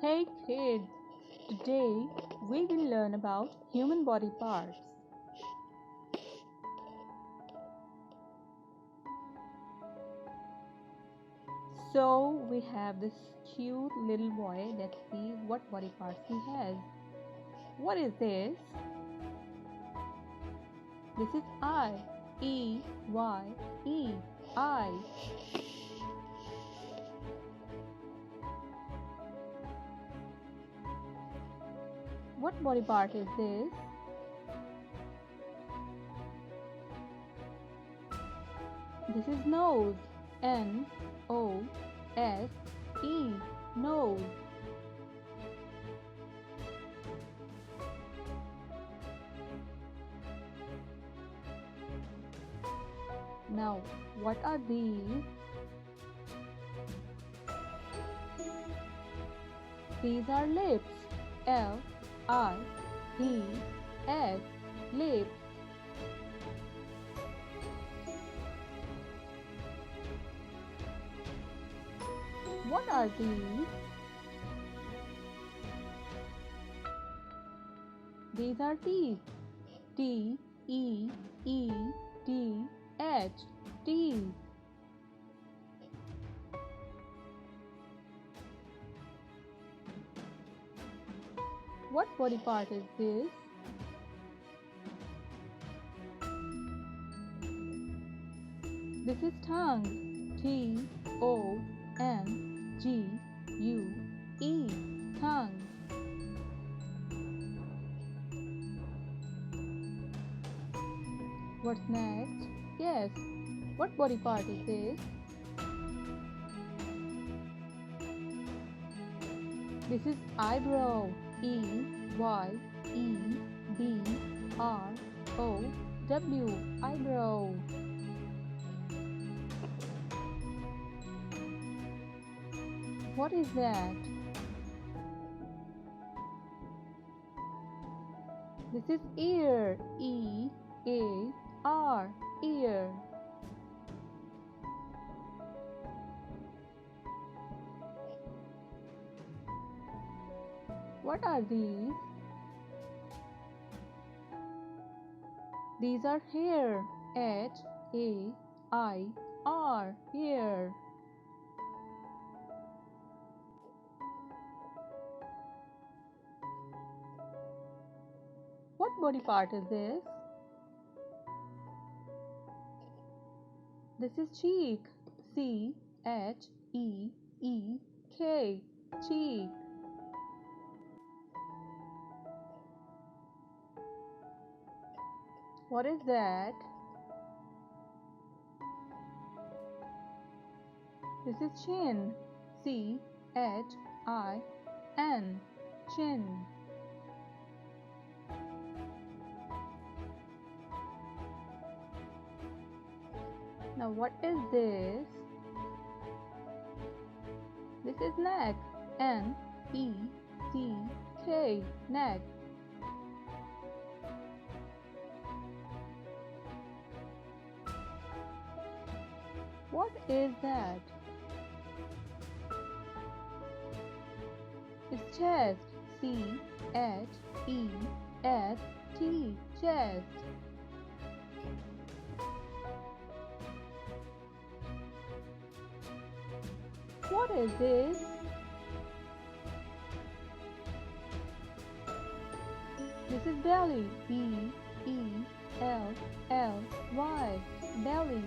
Hey kids, today we will learn about human body parts. So we have this cute little boy. Let's see what body parts he has. What is this? This is eye. E-Y-E, eye. What body part is this? This is nose. N-O-S-E, nose. Now, what are these? These are lips. L-I-P-S, lips. What are these? These are teeth. T-E-E-T-H, teeth. What body part is this? This is tongue. T-O-N-G-U-E, tongue. What's next? Yes. What body part is this? This is eyebrow. E-Y-E-B-R-O-W, eyebrow. What is that? This is ear. E-A-R, ear. What are these? These are hair. H-A-I-R, hair. What body part is this? This is cheek. C-H-E-E-K, cheek. What is that? This is chin. C-H-I-N, chin. Now what is this? This is neck. N-E-C-K, neck. What is that? It's chest. C-H-E-S-T, chest. What is this? This is belly. B-E-L-L-Y, belly.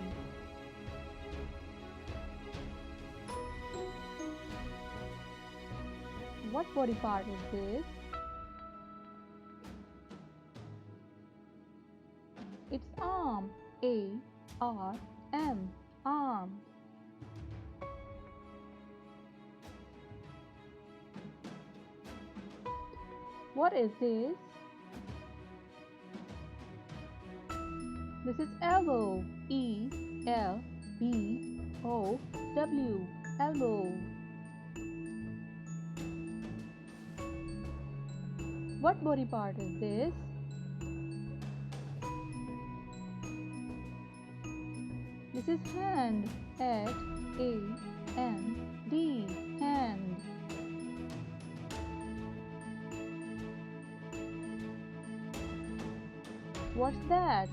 What body part is this? It's arm. A-R-M, arm. What is this? This is elbow. E-L-B-O-W, elbow. What body part is this? This is hand. H-A-N-D, hand. What's that?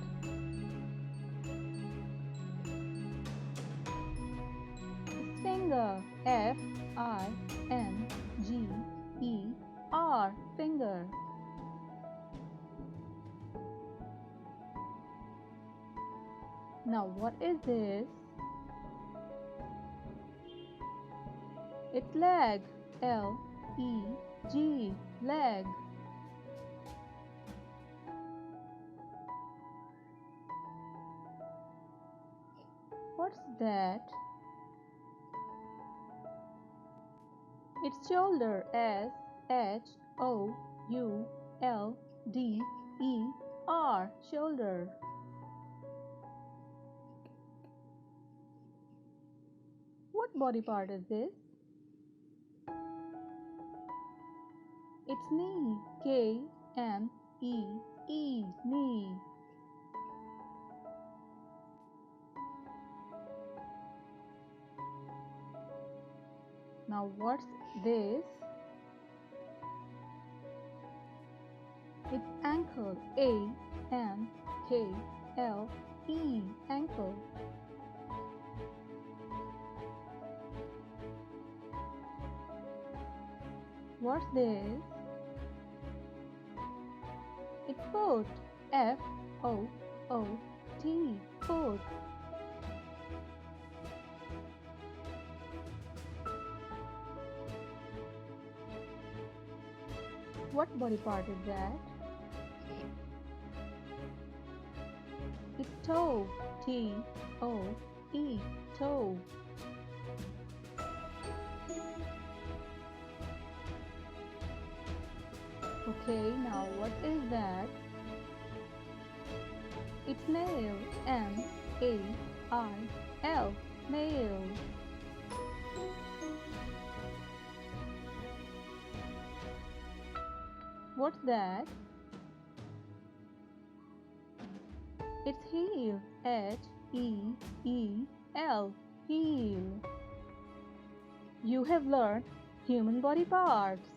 Finger. Finger. Finger. Now what is this? It's leg. Leg. Leg. What's that? It's shoulder. Shoulder. Shoulder. What body part is this? It's knee. Knee. Knee. Now what's this? It's ankle. Ankle. Ankle. What's this? It's foot. Foot. Foot. What body part is that? It's toe. Toe. Okay, now what is that? It's nail. Nail. Nail. What's that? It's heel. Heel. Heel. You have learned human body parts.